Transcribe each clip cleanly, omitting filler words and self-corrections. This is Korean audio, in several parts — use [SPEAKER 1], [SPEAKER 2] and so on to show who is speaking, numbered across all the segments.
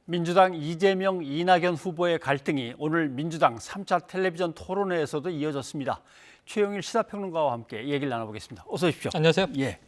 [SPEAKER 1] 민주당 이재명, 이낙연 후보의 갈등이 오늘 민주당 3차 텔레비전 토론회에서도 이어졌습니다. 최영일 시사평론가와 함께 얘기를 나눠보겠습니다. 어서 오십시오.
[SPEAKER 2] 안녕하세요.
[SPEAKER 1] 예.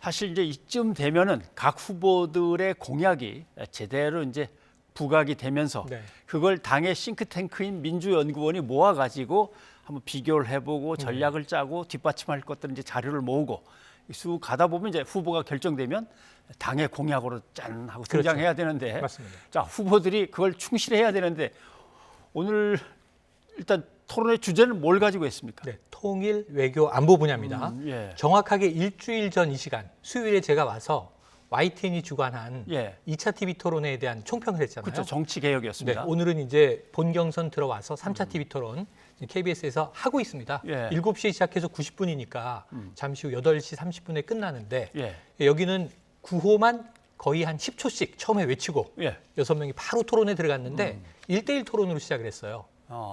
[SPEAKER 1] 사실 이제 이쯤 되면은 각 후보들의 공약이 제대로 이제 부각이 되면서 그걸 당의 싱크탱크인 민주연구원이 모아가지고 한번 비교를 해보고 전략을 짜고 뒷받침할 것들은 이제 자료를 모으고 쑥 가다 보면 이제 후보가 결정되면 당의 공약으로 짠 하고 등장해야 되는데,
[SPEAKER 2] 맞습니다.
[SPEAKER 1] 자, 후보들이 그걸 충실해야 되는데 오늘 일단 토론의 주제는 뭘 가지고 했습니까?
[SPEAKER 2] 네, 통일, 외교, 안보 분야입니다.
[SPEAKER 1] 예.
[SPEAKER 2] 정확하게 일주일 전 이 시간 수요일에 제가 와서 YTN이 주관한 2차 TV 토론회에 대한 총평을 했잖아요.
[SPEAKER 1] 그렇죠. 정치 개혁이었습니다.
[SPEAKER 2] 네, 오늘은 이제 본 경선 들어와서 3차 TV 토론 KBS에서 하고 있습니다. 7시에 시작해서 90분이니까 잠시 후 8시 30분에 끝나는데 여기는 구호만 거의 한 10초씩 처음에 외치고 6명이 바로 토론에 들어갔는데 1대1 토론으로 시작을 했어요.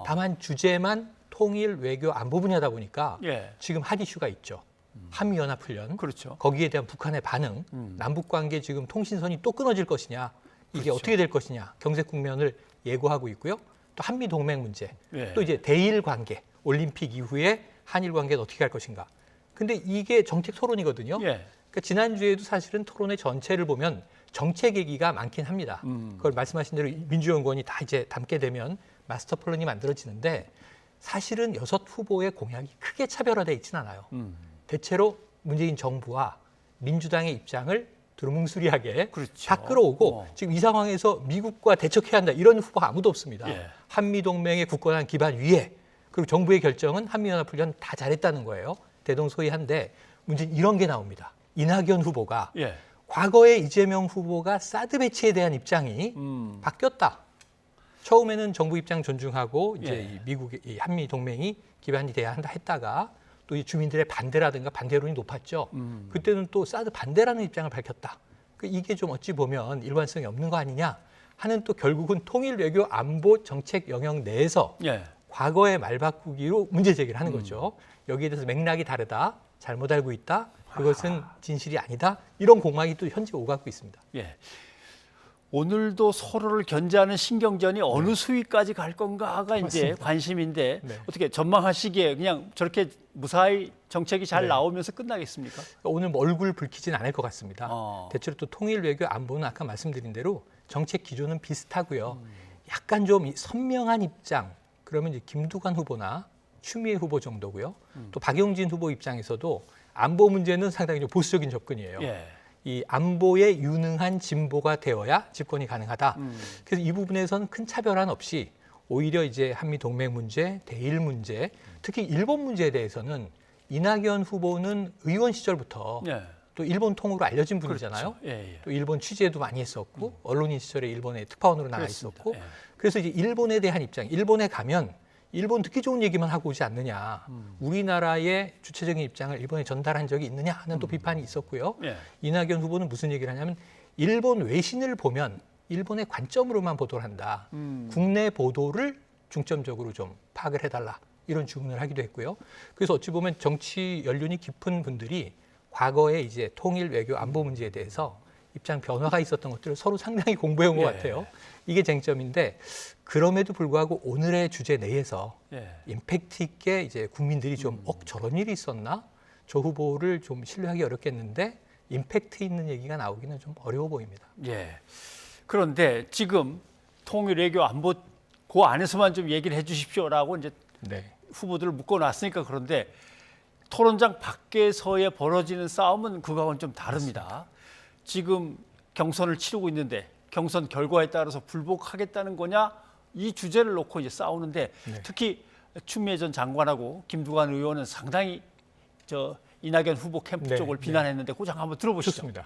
[SPEAKER 2] 다만 주제만 통일, 외교, 안보 분야다 보니까 지금 핫 이슈가 있죠. 한미연합훈련,
[SPEAKER 1] 그렇죠.
[SPEAKER 2] 거기에 대한 북한의 반응, 남북관계 지금 통신선이 또 끊어질 것이냐, 이게
[SPEAKER 1] 그렇죠.
[SPEAKER 2] 어떻게 될 것이냐, 경제 국면을 예고하고 있고요. 또 한미 동맹 문제,
[SPEAKER 1] 예.
[SPEAKER 2] 또 이제 대일 관계, 올림픽 이후에 한일 관계는 어떻게 할 것인가. 근데 이게 정책 토론이거든요. 그러니까 지난주에도 사실은 토론의 전체를 보면 정책 얘기가 많긴 합니다. 그걸 말씀하신 대로 민주연구원이 다 이제 담게 되면 마스터 플랜이 만들어지는데 사실은 6 후보의 공약이 크게 차별화되어 있지는 않아요. 대체로 문재인 정부와 민주당의 입장을 두루뭉술하게
[SPEAKER 1] 그렇죠.
[SPEAKER 2] 다 끌어오고 지금 이 상황에서 미국과 대척해야 한다 이런 후보가 아무도 없습니다. 한미동맹의 굳건한 기반 위에 그리고 정부의 결정은 한미연합훈련 다 잘했다는 거예요. 대동소이한데 문제는 이런 게 나옵니다. 이낙연 후보가 과거에 이재명 후보가 사드 배치에 대한 입장이 바뀌었다. 처음에는 정부 입장 존중하고 이제 이 미국의 이 한미 동맹이 기반이 돼야 한다 했다가 또 이 주민들의 반대라든가 반대론이 높았죠. 그때는 또 사드 반대라는 입장을 밝혔다. 이게 좀 어찌 보면 일관성이 없는 거 아니냐 하는 또 결국은 통일 외교 안보 정책 영역 내에서 과거의 말바꾸기로 문제 제기를 하는 거죠. 여기에 대해서 맥락이 다르다, 잘못 알고 있다, 그것은 진실이 아니다. 이런 공방이 또 현재 오가고 있습니다.
[SPEAKER 1] 오늘도 서로를 견제하는 신경전이 어느 수위까지 갈 건가가 이제 관심인데 어떻게 전망하시기에 그냥 저렇게 무사히 정책이 잘 나오면서 끝나겠습니까?
[SPEAKER 2] 오늘 뭐 얼굴 붉히진 않을 것 같습니다. 대체로 또 통일 외교 안보는 아까 말씀드린 대로 정책 기조는 비슷하고요. 약간 좀 선명한 입장, 그러면 이제 김두관 후보나 추미애 후보 정도고요. 또 박용진 후보 입장에서도 안보 문제는 상당히 좀 보수적인 접근이에요. 이 안보에 유능한 진보가 되어야 집권이 가능하다. 그래서 이 부분에서는 큰 차별화는 없이 오히려 이제 한미 동맹 문제, 대일 문제, 특히 일본 문제에 대해서는 이낙연 후보는 의원 시절부터 또 일본 통으로 알려진 분이잖아요. 또 일본 취재도 많이 했었고 언론인 시절에 일본에 특파원으로 나가 있었고 그래서 이제 일본에 대한 입장, 일본에 가면 일본 듣기 좋은 얘기만 하고 오지 않느냐. 우리나라의 주체적인 입장을 일본에 전달한 적이 있느냐 하는 또 비판이 있었고요. 이낙연 후보는 무슨 얘기를 하냐면 일본 외신을 보면 일본의 관점으로만 보도를 한다. 국내 보도를 중점적으로 좀 파악을 해달라. 이런 주문을 하기도 했고요. 그래서 어찌 보면 정치 연륜이 깊은 분들이 과거에 이제 통일 외교 안보 문제에 대해서 입장 변화가 있었던 것들을 서로 상당히 공부해 온 것 같아요. 이게 쟁점인데 그럼에도 불구하고 오늘의 주제 내에서 임팩트 있게 이제 국민들이 좀 저런 일이 있었나? 저 후보를 좀 신뢰하기 어렵겠는데 임팩트 있는 얘기가 나오기는 좀 어려워 보입니다.
[SPEAKER 1] 그런데 지금 통일 외교 안보 그 안에서만 좀 얘기를 해 주십시오라고 이제 후보들을 묶어놨으니까 그런데 토론장 밖에서의 벌어지는 싸움은 그거하고는 좀 다릅니다. 맞습니다. 지금 경선을 치르고 있는데 경선 결과에 따라서 불복하겠다는 거냐 이 주제를 놓고 이제 싸우는데 특히 추미애 전 장관하고 김두관 의원은 상당히 저 이낙연 후보 캠프 쪽을 비난했는데 그 장 한번 들어보시죠.
[SPEAKER 2] 좋습니다.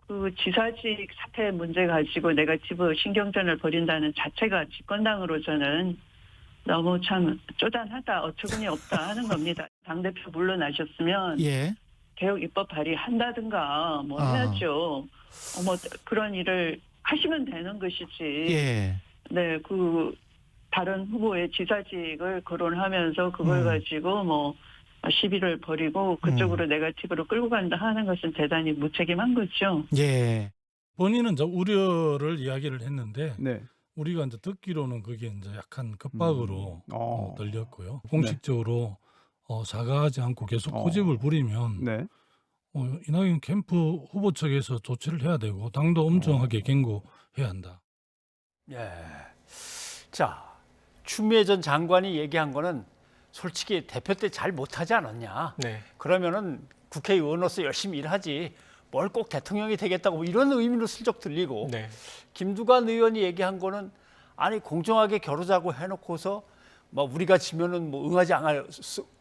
[SPEAKER 3] 그 지사직 사태 문제 가지고 내가 집을 신경전을 벌인다는 자체가 집권당으로서는 너무 참 쪼단하다, 어처구니 없다 하는 겁니다. 당대표 물러나셨으면 개혁 입법 발의한다든가 뭐 해야죠. 뭐 그런 일을 하시면 되는 것이지. 그 다른 후보의 지사직을 거론하면서 그걸 가지고 뭐 시비를 벌이고 그쪽으로 네거티브로 끌고 간다 하는 것은 대단히 무책임한 거죠.
[SPEAKER 4] 본인은 이제 우려를 이야기를 했는데
[SPEAKER 5] 네.
[SPEAKER 4] 우리가 이제 듣기로는 그게 이제 약간 급박으로 들렸고요.
[SPEAKER 5] 네.
[SPEAKER 4] 공식적으로 사과하지 않고 계속 고집을 부리면
[SPEAKER 5] 네.
[SPEAKER 4] 이낙연 캠프 후보 측에서 조치를 해야 되고 당도 엄정하게 경고해야 한다.
[SPEAKER 1] 예. 자, 추미애 전 장관이 얘기한 거는 솔직히 대표 때 잘 못하지 않았냐.
[SPEAKER 2] 네.
[SPEAKER 1] 그러면은 국회의원으로서 열심히 일하지 뭘 꼭 대통령이 되겠다고 뭐 이런 의미로 슬쩍 들리고
[SPEAKER 2] 네.
[SPEAKER 1] 김두관 의원이 얘기한 거는 아니 공정하게 겨루자고 해놓고서 뭐 우리가 지면은 뭐 응하지 않을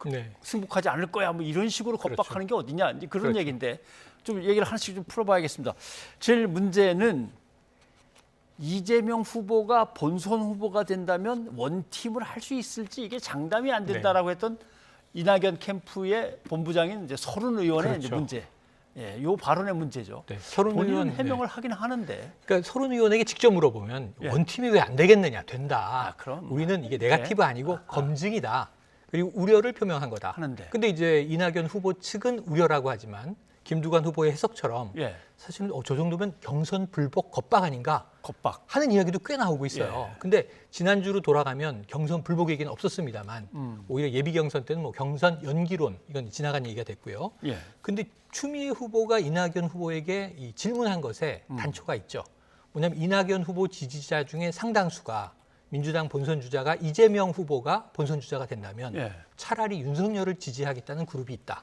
[SPEAKER 2] 네.
[SPEAKER 1] 승복하지 않을 거야 뭐 이런 식으로 겁박하는 게 어디냐 이제 그런
[SPEAKER 2] 그렇죠.
[SPEAKER 1] 얘기인데 좀 얘기를 하나씩 좀 풀어봐야겠습니다. 제일 문제는 이재명 후보가 본선 후보가 된다면 원팀을 할 수 있을지 이게 장담이 안 된다라고 했던 이낙연 캠프의 본부장인 이제 서른 의원의
[SPEAKER 2] 그렇죠.
[SPEAKER 1] 이제 문제. 예, 요 발언의 문제죠.
[SPEAKER 2] 네. 서른
[SPEAKER 1] 본인은
[SPEAKER 2] 의원
[SPEAKER 1] 해명을 하긴 하는데.
[SPEAKER 2] 그러니까 서른 의원에게 직접 물어보면
[SPEAKER 1] 예.
[SPEAKER 2] 원팀이 왜 안 되겠느냐? 된다.
[SPEAKER 1] 아, 그럼.
[SPEAKER 2] 우리는 이게 네거티브 아니고 검증이다. 그리고 우려를 표명한 거다.
[SPEAKER 1] 하는데.
[SPEAKER 2] 근데 이제 이낙연 후보 측은 우려라고 하지만 김두관 후보의 해석처럼
[SPEAKER 1] 예,
[SPEAKER 2] 사실은 저 정도면 경선 불복 겁박 아닌가
[SPEAKER 1] 겁박.
[SPEAKER 2] 하는 이야기도 꽤 나오고 있어요.
[SPEAKER 1] 예.
[SPEAKER 2] 근데 지난주로 돌아가면 경선 불복 얘기는 없었습니다만 오히려 예비 경선 때는 뭐 경선 연기론 이건 지나간 얘기가 됐고요.
[SPEAKER 1] 예,
[SPEAKER 2] 근데 추미애 후보가 이낙연 후보에게 이 질문한 것에 단초가 있죠. 뭐냐면 이낙연 후보 지지자 중에 상당수가 민주당 본선 주자가 이재명 후보가 본선 주자가 된다면
[SPEAKER 1] 예.
[SPEAKER 2] 차라리 윤석열을 지지하겠다는 그룹이 있다.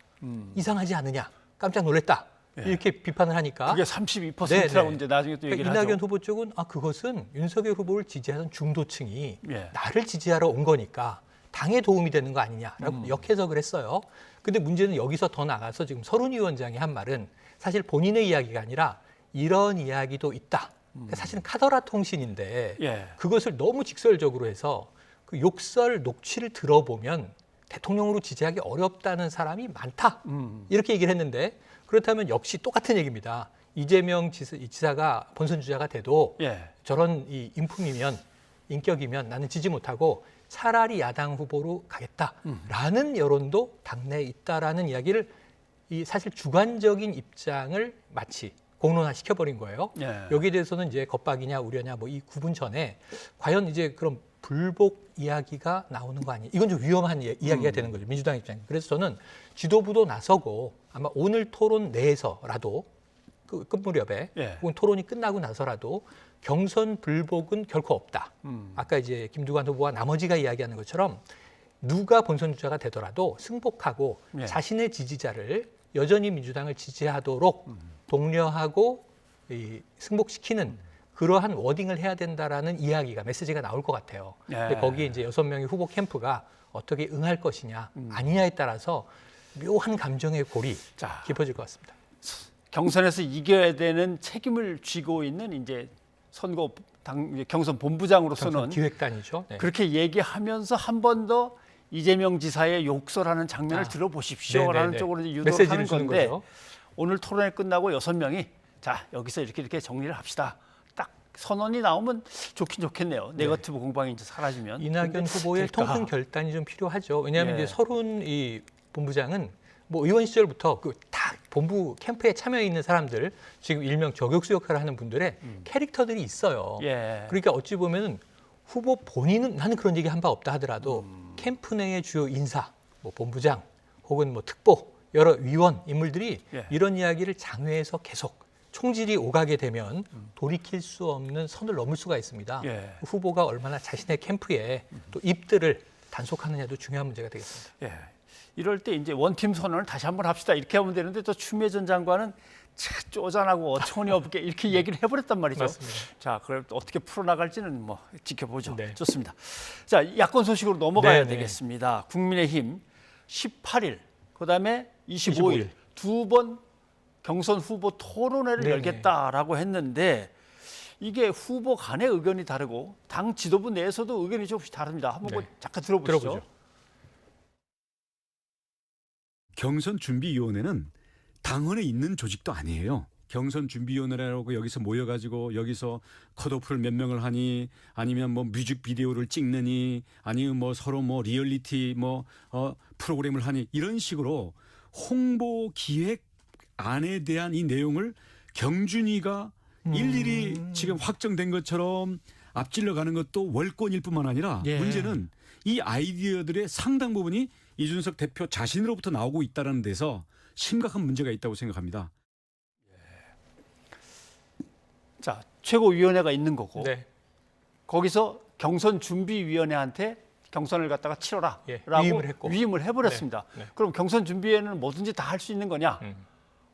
[SPEAKER 2] 이상하지 않느냐? 깜짝 놀랐다.
[SPEAKER 1] 예.
[SPEAKER 2] 이렇게 비판을 하니까
[SPEAKER 1] 그게 32%라고 이제 나중에 또 얘기를
[SPEAKER 2] 이낙연
[SPEAKER 1] 하죠.
[SPEAKER 2] 후보 쪽은 그것은 윤석열 후보를 지지하는 중도층이
[SPEAKER 1] 예.
[SPEAKER 2] 나를 지지하러 온 거니까 당에 도움이 되는 거 아니냐라고 역해석을 했어요. 근데 문제는 여기서 더 나가서 지금 서른 위원장이 한 말은 사실 본인의 이야기가 아니라 이런 이야기도 있다. 그러니까 사실은 카더라 통신인데
[SPEAKER 1] 예.
[SPEAKER 2] 그것을 너무 직설적으로 해서 그 욕설 녹취를 들어보면 대통령으로 지지하기 어렵다는 사람이 많다. 이렇게 얘기를 했는데 그렇다면 역시 똑같은 얘기입니다. 이재명 지사가 본선 주자가 돼도
[SPEAKER 1] 예.
[SPEAKER 2] 저런 이 인품이면 인격이면 나는 지지 못하고 차라리 야당 후보로 가겠다라는 여론도 당내에 있다라는 이야기를 이 사실 주관적인 입장을 마치 공론화 시켜버린 거예요.
[SPEAKER 1] 예.
[SPEAKER 2] 여기에 대해서는 이제 겁박이냐 우려냐 뭐 이 구분 전에 과연 이제 그럼 불복 이야기가 나오는 거 아니에요? 이건 좀 위험한 이야기가 되는 거죠. 민주당 입장에. 그래서 저는 지도부도 나서고 아마 오늘 토론 내에서라도 그 끝무렵에
[SPEAKER 1] 예.
[SPEAKER 2] 혹은 토론이 끝나고 나서라도 경선 불복은 결코 없다. 아까 이제 김두관 후보와 나머지가 이야기하는 것처럼 누가 본선 주자가 되더라도 승복하고
[SPEAKER 1] 예.
[SPEAKER 2] 자신의 지지자를 여전히 민주당을 지지하도록 독려하고 승복시키는 그러한 워딩을 해야 된다라는 이야기가 메시지가 나올 것 같아요.
[SPEAKER 1] 예.
[SPEAKER 2] 근데 거기에 이제 6명의 후보 캠프가 어떻게 응할 것이냐 아니냐에 따라서 묘한 감정의 골이
[SPEAKER 1] 자,
[SPEAKER 2] 깊어질 것 같습니다.
[SPEAKER 1] 경선에서 이겨야 되는 책임을 쥐고 있는 이제 선거 당 경선 본부장으로서는
[SPEAKER 2] 경선 기획단이죠. 네.
[SPEAKER 1] 그렇게 얘기하면서 한 번 더 이재명 지사의 욕설하는 장면을 들어보십시오라는
[SPEAKER 2] 네네네.
[SPEAKER 1] 쪽으로 이제 유도를
[SPEAKER 2] 메시지를
[SPEAKER 1] 하는
[SPEAKER 2] 주는
[SPEAKER 1] 건데
[SPEAKER 2] 거죠.
[SPEAKER 1] 오늘 토론회 끝나고 6명이 자 여기서 이렇게 정리를 합시다. 딱 선언이 나오면 좋긴 좋겠네요. 네거티브 공방이 이제 사라지면.
[SPEAKER 2] 이낙연
[SPEAKER 1] 근데
[SPEAKER 2] 후보의
[SPEAKER 1] 될까?
[SPEAKER 2] 통큰 결단이 좀 필요하죠. 왜냐하면
[SPEAKER 1] 예.
[SPEAKER 2] 이제 서른 이 본부장은 뭐 의원 시절부터 그 다 본부 캠프에 참여 있는 사람들 지금 일명 저격수 역할을 하는 분들의 캐릭터들이 있어요.
[SPEAKER 1] 예.
[SPEAKER 2] 그러니까 어찌 보면은 후보 본인은 나는 그런 얘기 한 바 없다 하더라도 캠프 내의 주요 인사, 뭐 본부장 혹은 뭐 특보 여러 위원 인물들이
[SPEAKER 1] 예.
[SPEAKER 2] 이런 이야기를 장외에서 계속 총질이 오가게 되면 돌이킬 수 없는 선을 넘을 수가 있습니다.
[SPEAKER 1] 예.
[SPEAKER 2] 후보가 얼마나 자신의 캠프에 또 입들을 단속하느냐도 중요한 문제가 되겠습니다.
[SPEAKER 1] 예. 이럴 때 이제 원팀 선언을 다시 한번 합시다 이렇게 하면 되는데 또 추미애 전 장관은 쪼잔하고 어처구니 없게 이렇게 얘기를 해버렸단 말이죠.
[SPEAKER 2] 맞습니다.
[SPEAKER 1] 자, 그럼 또 어떻게 풀어나갈지는 뭐 지켜보죠.
[SPEAKER 2] 네.
[SPEAKER 1] 좋습니다. 자, 야권 소식으로 넘어가야
[SPEAKER 2] 네, 네.
[SPEAKER 1] 되겠습니다. 국민의힘 18일, 그다음에 25일
[SPEAKER 2] 25일.
[SPEAKER 1] 두 번 경선 후보 토론회를
[SPEAKER 2] 네,
[SPEAKER 1] 열겠다라고 했는데 이게 후보 간의 의견이 다르고 당 지도부 내에서도 의견이 조금씩 다릅니다. 한번
[SPEAKER 2] 네.
[SPEAKER 1] 잠깐 들어보시죠.
[SPEAKER 2] 들어보죠.
[SPEAKER 6] 경선준비위원회는 당원에 있는 조직도 아니에요. 경선준비위원회라고 여기서 모여가지고 여기서 컷오프를 몇 명을 하니 아니면 뭐 뮤직비디오를 찍느니 아니면 뭐 서로 뭐 리얼리티 프로그램을 하니 이런 식으로 홍보 기획 안에 대한 이 내용을 경준이가 일일이 지금 확정된 것처럼 앞질러 가는 것도 월권일 뿐만 아니라
[SPEAKER 1] 예.
[SPEAKER 6] 문제는 이 아이디어들의 상당 부분이 이준석 대표 자신으로부터 나오고 있다는 데서 심각한 문제가 있다고 생각합니다.
[SPEAKER 1] 자, 최고위원회가 있는 거고
[SPEAKER 2] 네.
[SPEAKER 1] 거기서 경선준비위원회한테 경선을 갖다가 치러라
[SPEAKER 2] 예,
[SPEAKER 1] 라고
[SPEAKER 2] 위임을 했고.
[SPEAKER 1] 위임을 해버렸습니다.
[SPEAKER 2] 네, 네.
[SPEAKER 1] 그럼 경선준비위원회는 뭐든지 다 할 수 있는 거냐?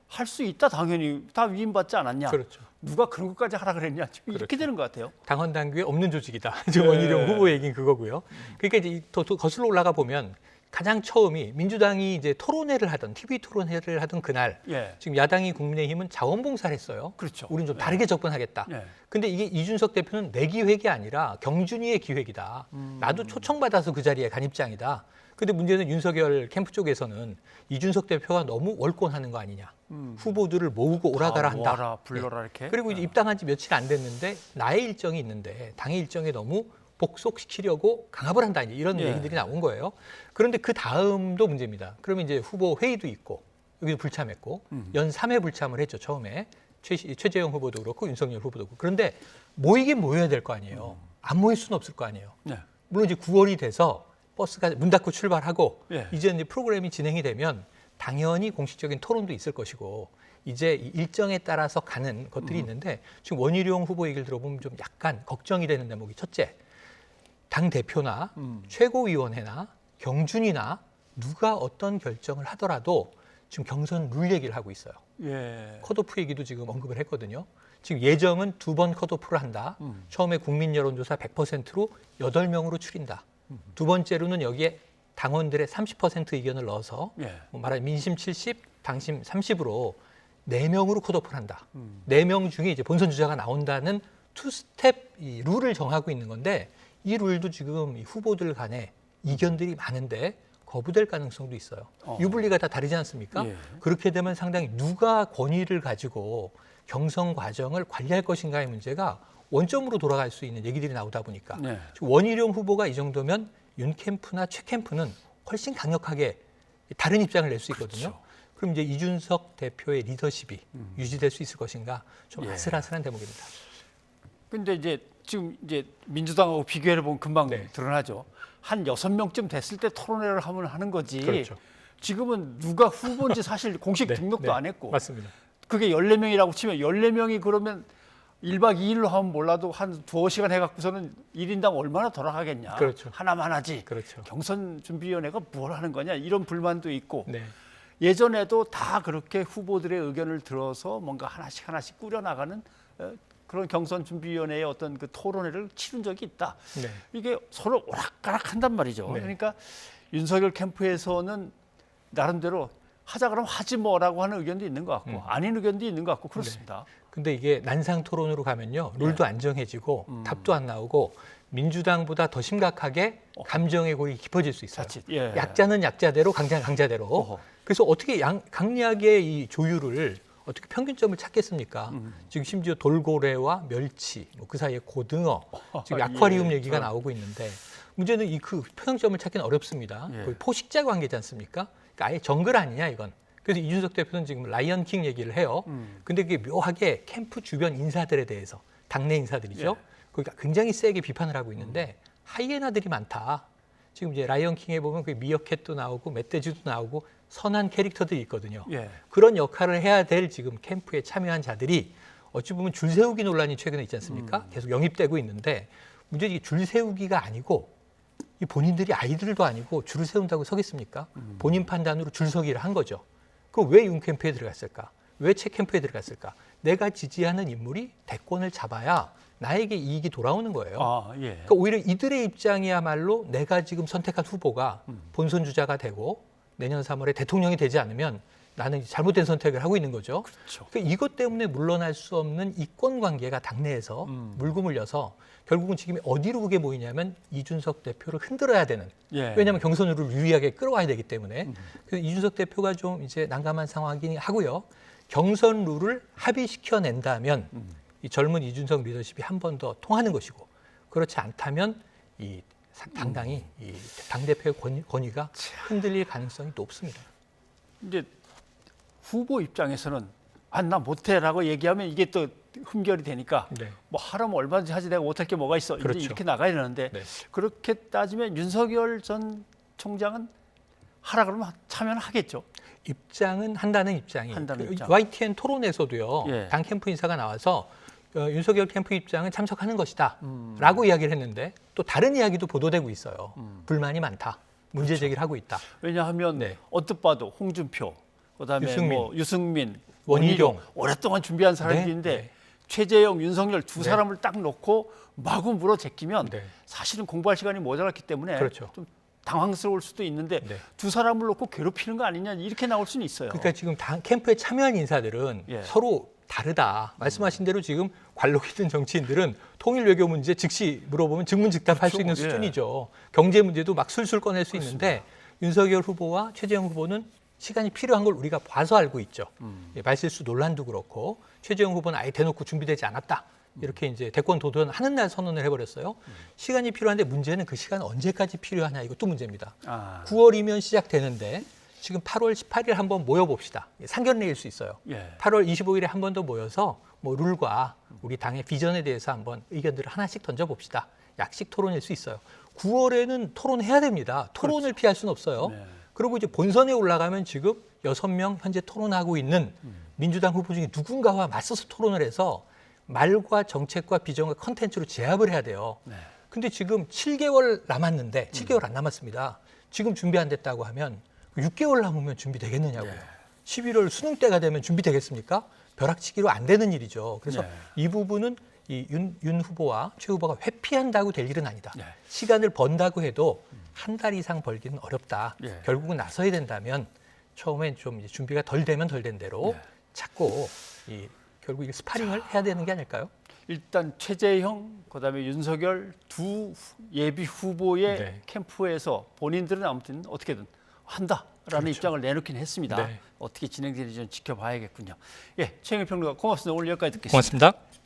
[SPEAKER 1] 할 수 있다 당연히. 다 위임받지 않았냐?
[SPEAKER 2] 그렇죠.
[SPEAKER 1] 누가 그런 것까지 하라 그랬냐? 지금 이렇게
[SPEAKER 2] 그렇죠.
[SPEAKER 1] 되는 것 같아요.
[SPEAKER 2] 당헌 당규에 없는 조직이다. 지금 원희룡 후보 얘기는 그거고요. 그러니까 이제 더 거슬러 올라가 보면 가장 처음이 민주당이 이제 토론회를 하던 TV 토론회를 하던 그날
[SPEAKER 1] 예.
[SPEAKER 2] 지금 야당이 국민의힘은 자원봉사를 했어요.
[SPEAKER 1] 그렇죠.
[SPEAKER 2] 우리는 좀 다르게 접근하겠다.
[SPEAKER 1] 예.
[SPEAKER 2] 근데 이게 이준석 대표는 내 기획이 아니라 경준이의 기획이다. 나도 초청받아서 그 자리에 간 입장이다. 근데 문제는 윤석열 캠프 쪽에서는 이준석 대표가 너무 월권하는 거 아니냐. 후보들을 모으고 오라가라 한다.
[SPEAKER 1] 모아라, 불러라 이렇게.
[SPEAKER 2] 그리고 이제 입당한 지 며칠 안 됐는데 나의 일정이 있는데 당의 일정에 너무 복속시키려고 강압을 한다. 이런
[SPEAKER 1] 예.
[SPEAKER 2] 얘기들이 나온 거예요. 그런데 그 다음도 문제입니다. 그러면 이제 후보 회의도 있고 여기도 불참했고 연 3회 불참을 했죠. 처음에 최재형 후보도 그렇고 윤석열 후보도 그렇고. 그런데 모이긴 모여야 될 거 아니에요. 안 모일 수는 없을 거 아니에요.
[SPEAKER 1] 네.
[SPEAKER 2] 물론 이제 9월이 돼서 버스가 문 닫고 출발하고
[SPEAKER 1] 예.
[SPEAKER 2] 이제 프로그램이 진행이 되면 당연히 공식적인 토론도 있을 것이고 이제 이 일정에 따라서 가는 것들이 있는데 지금 원희룡 후보 얘기를 들어보면 좀 약간 걱정이 되는 대목이 첫째, 당 대표나 최고위원회나 경준이나 누가 어떤 결정을 하더라도 지금 경선 룰 얘기를 하고 있어요.
[SPEAKER 1] 예.
[SPEAKER 2] 컷오프 얘기도 지금 언급을 했거든요. 지금 예정은 2번 컷오프를 한다. 처음에 국민 여론조사 100%로 8명으로 줄인다. 두 번째로는 여기에 당원들의 30% 의견을 넣어서
[SPEAKER 1] 예.
[SPEAKER 2] 말하자면 민심 70, 당심 30으로 4명으로 컷오프를 한다. 4명 중에 이제 본선 주자가 나온다는 투스텝 이 룰을 정하고 있는 건데 이 룰도 지금 이 후보들 간에 이견들이 많은데 거부될 가능성도 있어요. 유불리가 다 다르지 않습니까?
[SPEAKER 1] 예.
[SPEAKER 2] 그렇게 되면 상당히 누가 권위를 가지고 경선 과정을 관리할 것인가의 문제가 원점으로 돌아갈 수 있는 얘기들이 나오다 보니까
[SPEAKER 1] 네.
[SPEAKER 2] 지금 원희룡 후보가 이 정도면 윤 캠프나 최 캠프는 훨씬 강력하게 다른 입장을 낼 수 있거든요.
[SPEAKER 1] 그렇죠.
[SPEAKER 2] 그럼 이제 이준석 대표의 리더십이 유지될 수 있을 것인가 좀
[SPEAKER 1] 예.
[SPEAKER 2] 아슬아슬한 대목입니다.
[SPEAKER 1] 근데 이제 지금 이제 민주당하고 비교해 보면 금방
[SPEAKER 2] 네.
[SPEAKER 1] 드러나죠. 한 6명쯤 됐을 때 토론회를 하면 하는 거지.
[SPEAKER 2] 그렇죠.
[SPEAKER 1] 지금은 누가 후보인지 사실 공식
[SPEAKER 2] 네,
[SPEAKER 1] 등록도
[SPEAKER 2] 네,
[SPEAKER 1] 안 했고.
[SPEAKER 2] 맞습니다.
[SPEAKER 1] 그게 14명이라고 치면 14명이 그러면 1박 2일로 하면 몰라도 한 2시간 해갖고서는 1인당 얼마나 돌아가겠냐.
[SPEAKER 2] 그렇죠.
[SPEAKER 1] 하나만 하지.
[SPEAKER 2] 그렇죠.
[SPEAKER 1] 경선준비위원회가 뭘 하는 거냐. 이런 불만도 있고.
[SPEAKER 2] 네.
[SPEAKER 1] 예전에도 다 그렇게 후보들의 의견을 들어서 뭔가 하나씩 꾸려나가는 그런 경선준비위원회의 어떤 그 토론회를 치른 적이 있다.
[SPEAKER 2] 네.
[SPEAKER 1] 이게 서로 오락가락 한단 말이죠.
[SPEAKER 2] 네.
[SPEAKER 1] 그러니까 윤석열 캠프에서는 나름대로 하자 그러면 하지 뭐라고 하는 의견도 있는 것 같고 아닌 의견도 있는 것 같고 그렇습니다.
[SPEAKER 2] 근데 이게 난상 토론으로 가면요. 룰도 안 정해지고 답도 안 나오고 민주당보다 더 심각하게 감정의 골이 깊어질 수 있어요.
[SPEAKER 1] 자칫. 예.
[SPEAKER 2] 약자는 약자대로 강자는 강자대로.
[SPEAKER 1] 어허.
[SPEAKER 2] 그래서 어떻게 강약의 이 조율을 어떻게 평균점을 찾겠습니까? 지금 심지어 돌고래와 멸치, 뭐 그 사이에 고등어, 지금 아쿠아리움
[SPEAKER 1] 예,
[SPEAKER 2] 얘기가 나오고 있는데 문제는 이 그 평균점을 찾기는 어렵습니다.
[SPEAKER 1] 예.
[SPEAKER 2] 거의 포식자 관계지 않습니까? 그러니까 아예 정글 아니냐 이건. 그래서 이준석 대표는 지금 라이언킹 얘기를 해요. 근데 그게 묘하게 캠프 주변 인사들에 대해서 당내 인사들이죠. 그러니까 굉장히 세게 비판을 하고 있는데 하이에나들이 많다. 지금 이제 라이언킹에 보면 그 미어캣도 나오고 멧돼지도 나오고 선한 캐릭터들이 있거든요.
[SPEAKER 1] 예.
[SPEAKER 2] 그런 역할을 해야 될 지금 캠프에 참여한 자들이 어찌 보면 줄 세우기 논란이 최근에 있지 않습니까? 계속 영입되고 있는데 문제는 이게 줄 세우기가 아니고 이 본인들이 아이들도 아니고 줄을 세운다고 서겠습니까? 본인 판단으로 줄서기를 한 거죠. 그럼 왜 윤 캠프에 들어갔을까? 왜 최 캠프에 들어갔을까? 내가 지지하는 인물이 대권을 잡아야 나에게 이익이 돌아오는 거예요.
[SPEAKER 1] 아, 예.
[SPEAKER 2] 그러니까 오히려 이들의 입장이야말로 내가 지금 선택한 후보가 본선 주자가 되고 내년 3월에 대통령이 되지 않으면 나는 잘못된 선택을 하고 있는 거죠.
[SPEAKER 1] 그렇죠.
[SPEAKER 2] 그러니까 이것 때문에 물러날 수 없는 이권 관계가 당내에서 물고 물려서 결국은 지금 어디로 그게 모이냐면 이준석 대표를 흔들어야 되는.
[SPEAKER 1] 예.
[SPEAKER 2] 왜냐하면 경선으로 유리하게 끌어와야 되기 때문에. 그래서 이준석 대표가 좀 이제 난감한 상황이긴 하고요. 경선 룰을 합의시켜낸다면 이 젊은 이준석 리더십이 한 번 더 통하는 것이고 그렇지 않다면 이 당당히 이 당대표의 권위가 흔들릴 가능성이 높습니다.
[SPEAKER 1] 이제 후보 입장에서는 나 못해라고 얘기하면 이게 또 흠결이 되니까
[SPEAKER 2] 네.
[SPEAKER 1] 뭐 하라면 얼마든지 하지 내가 못할 게 뭐가 있어.
[SPEAKER 2] 그렇죠.
[SPEAKER 1] 이제 이렇게 나가야 되는데
[SPEAKER 2] 네.
[SPEAKER 1] 그렇게 따지면 윤석열 전 총장은 하라 그러면 참여는 하겠죠.
[SPEAKER 2] 입장은 한다는 입장이
[SPEAKER 1] 한다는 입장.
[SPEAKER 2] YTN 토론에서도요.
[SPEAKER 1] 예.
[SPEAKER 2] 당 캠프 인사가 나와서 윤석열 캠프 입장은 참석하는 것이다 라고 이야기를 했는데 또 다른 이야기도 보도되고 있어요. 불만이 많다. 문제 제기를 하고 있다.
[SPEAKER 1] 왜냐하면
[SPEAKER 2] 네.
[SPEAKER 1] 언뜻 봐도 홍준표, 그다음에 유승민,
[SPEAKER 2] 원희룡
[SPEAKER 1] 오랫동안 준비한 사람들인데
[SPEAKER 2] 네, 네.
[SPEAKER 1] 최재형, 윤석열 두
[SPEAKER 2] 네.
[SPEAKER 1] 사람을 딱 놓고 마구 물어 제끼면
[SPEAKER 2] 네.
[SPEAKER 1] 사실은 공부할 시간이 모자랐기 때문에
[SPEAKER 2] 그렇죠.
[SPEAKER 1] 좀 당황스러울 수도 있는데
[SPEAKER 2] 네.
[SPEAKER 1] 두 사람을 놓고 괴롭히는 거 아니냐 이렇게 나올 수는 있어요.
[SPEAKER 2] 그러니까 지금 당 캠프에 참여한 인사들은
[SPEAKER 1] 예.
[SPEAKER 2] 서로 다르다. 말씀하신 대로 지금 관록 있는 정치인들은 통일 외교 문제 즉시 물어보면 즉문즉답할 수
[SPEAKER 1] 그렇죠.
[SPEAKER 2] 있는
[SPEAKER 1] 예.
[SPEAKER 2] 수준이죠. 경제 문제도 막 술술 꺼낼 수 있는데 윤석열 후보와 최재형 후보는 시간이 필요한 걸 우리가 봐서 알고 있죠. 예, 말실수 논란도 그렇고 최재형 후보는 아예 대놓고 준비되지 않았다. 이렇게 이제 대권 도전하는 날 선언을 해버렸어요. 시간이 필요한데 문제는 그 시간 언제까지 필요하냐 이것도 문제입니다. 9월이면 시작되는데 지금 8월 18일 한번 모여봅시다. 상견례일 수 있어요.
[SPEAKER 1] 예.
[SPEAKER 2] 8월 25일에 한 번 더 모여서 뭐 룰과 우리 당의 비전에 대해서 한번 의견들을 하나씩 던져봅시다. 약식 토론일 수 있어요. 9월에는 토론해야 됩니다. 토론을 피할 수는 없어요.
[SPEAKER 1] 네.
[SPEAKER 2] 그리고 이제 본선에 올라가면 지금 6명 현재 토론하고 있는 민주당 후보 중에 누군가와 맞서서 토론을 해서 말과 정책과 비전과 컨텐츠로 제압을 해야 돼요.
[SPEAKER 1] 네.
[SPEAKER 2] 근데 지금 7개월 남았는데 7개월 안 남았습니다. 지금 준비 안 됐다고 하면 6개월 남으면 준비되겠느냐고요. 11월 수능 때가 되면 준비되겠습니까? 벼락치기로 안 되는 일이죠. 그래서
[SPEAKER 1] 네.
[SPEAKER 2] 이 부분은 이 윤 후보와 최 후보가 회피한다고 될 일은 아니다.
[SPEAKER 1] 네.
[SPEAKER 2] 시간을 번다고 해도 한 달 이상 벌기는 어렵다.
[SPEAKER 1] 네.
[SPEAKER 2] 결국은 나서야 된다면 처음엔 좀 이제 준비가 덜 되면 덜 된 대로
[SPEAKER 1] 네.
[SPEAKER 2] 자꾸 결국 스파링을 해야 되는 게 아닐까요?
[SPEAKER 1] 일단 최재형, 그다음에 윤석열 두 예비 후보의
[SPEAKER 2] 네.
[SPEAKER 1] 캠프에서 본인들은 아무튼 어떻게든 한다라는 입장을 내놓긴 했습니다.
[SPEAKER 2] 네.
[SPEAKER 1] 어떻게 진행되는지 좀 지켜봐야겠군요. 예, 최영일 평론가 고맙습니다. 오늘 여기까지 듣겠습니다.
[SPEAKER 2] 고맙습니다.